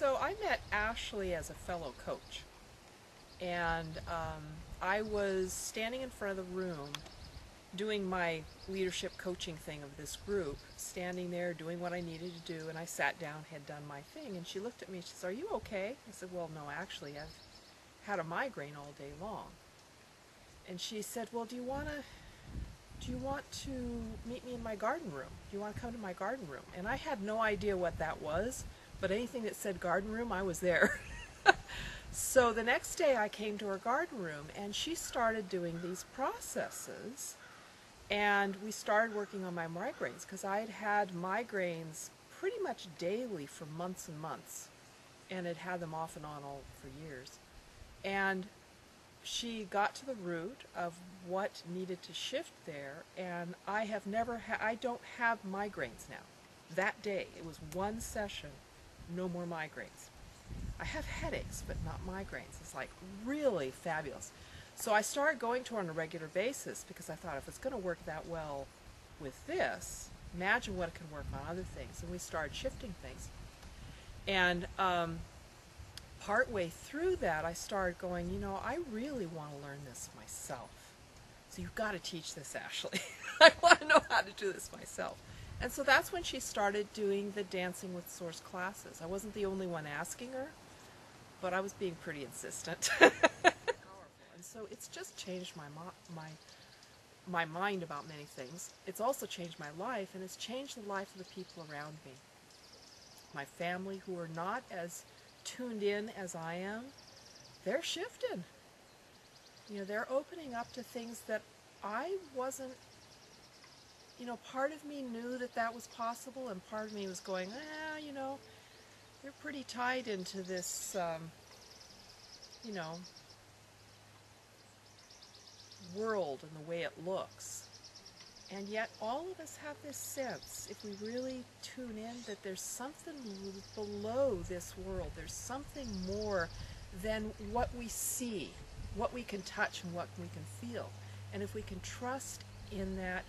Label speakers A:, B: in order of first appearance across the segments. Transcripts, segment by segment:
A: So I met Ashley as a fellow coach, and I was standing in front of the room doing my leadership coaching thing of this group, standing there doing what I needed to do, and I sat down, had done my thing, and she looked at me and she said, "Are you okay?" I said, "Well, no, actually, I've had a migraine all day long." And she said, "Well, do you want to meet me in my garden room? Do you want to come to my garden room?" And I had no idea what that was, but anything that said garden room, I was there. So the next day I came to her garden room, and she started doing these processes, and we started working on my migraines, because I had had migraines pretty much daily for months and months, and had had them off and on all for years. And she got to the root of what needed to shift there, and I don't have migraines now. That day, it was one session, no more migraines. I have headaches, but not migraines. It's like really fabulous. So I started going to her on a regular basis, because I thought if it's going to work that well with this, imagine what it can work on other things. And we started shifting things. And partway through that, I started going, I really want to learn this myself. So you've got to teach this, Ashley. I want to know how to do this myself. And so that's when she started doing the Dancing with Source classes. I wasn't the only one asking her, but I was being pretty insistent. And so it's just changed my mind about many things. It's also changed my life, and it's changed the life of the people around me. My family, who are not as tuned in as I am, they're shifting. They're opening up to things that I wasn't, part of me knew that was possible, and part of me was going, they're pretty tied into this, world and the way it looks. And yet all of us have this sense, if we really tune in, that there's something below this world. There's something more than what we see, what we can touch, and what we can feel. And if we can trust in that,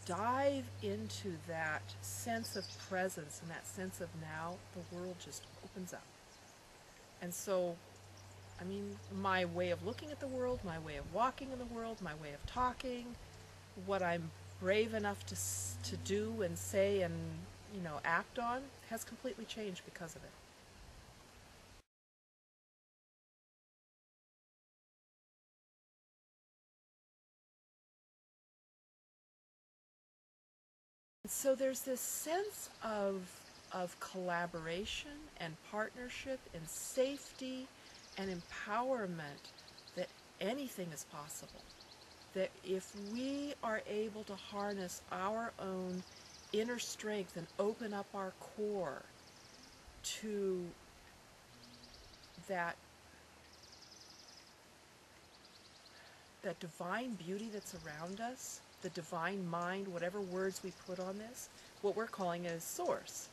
A: dive into that sense of presence and that sense of now, the world just opens up. And so, my way of looking at the world, my way of walking in the world, my way of talking, what I'm brave enough to do and say and, act on, has completely changed because of it. So there's this sense of collaboration and partnership and safety and empowerment that anything is possible. That if we are able to harness our own inner strength and open up our core to that divine beauty that's around us, the divine mind, whatever words we put on this, what we're calling it is Source.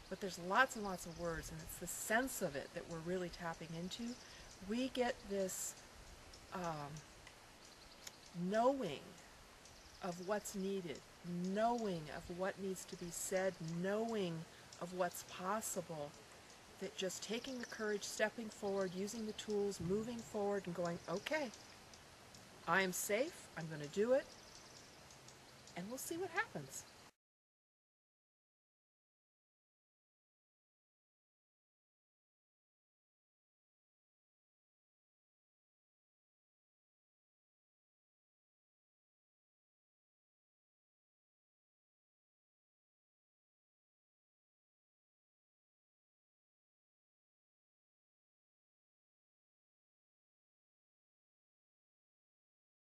A: But there's lots and lots of words, and it's the sense of it that we're really tapping into. We get this knowing of what's needed, knowing of what needs to be said, knowing of what's possible, that just taking the courage, stepping forward, using the tools, moving forward and going, okay, I am safe, I'm going to do it, and we'll see what happens.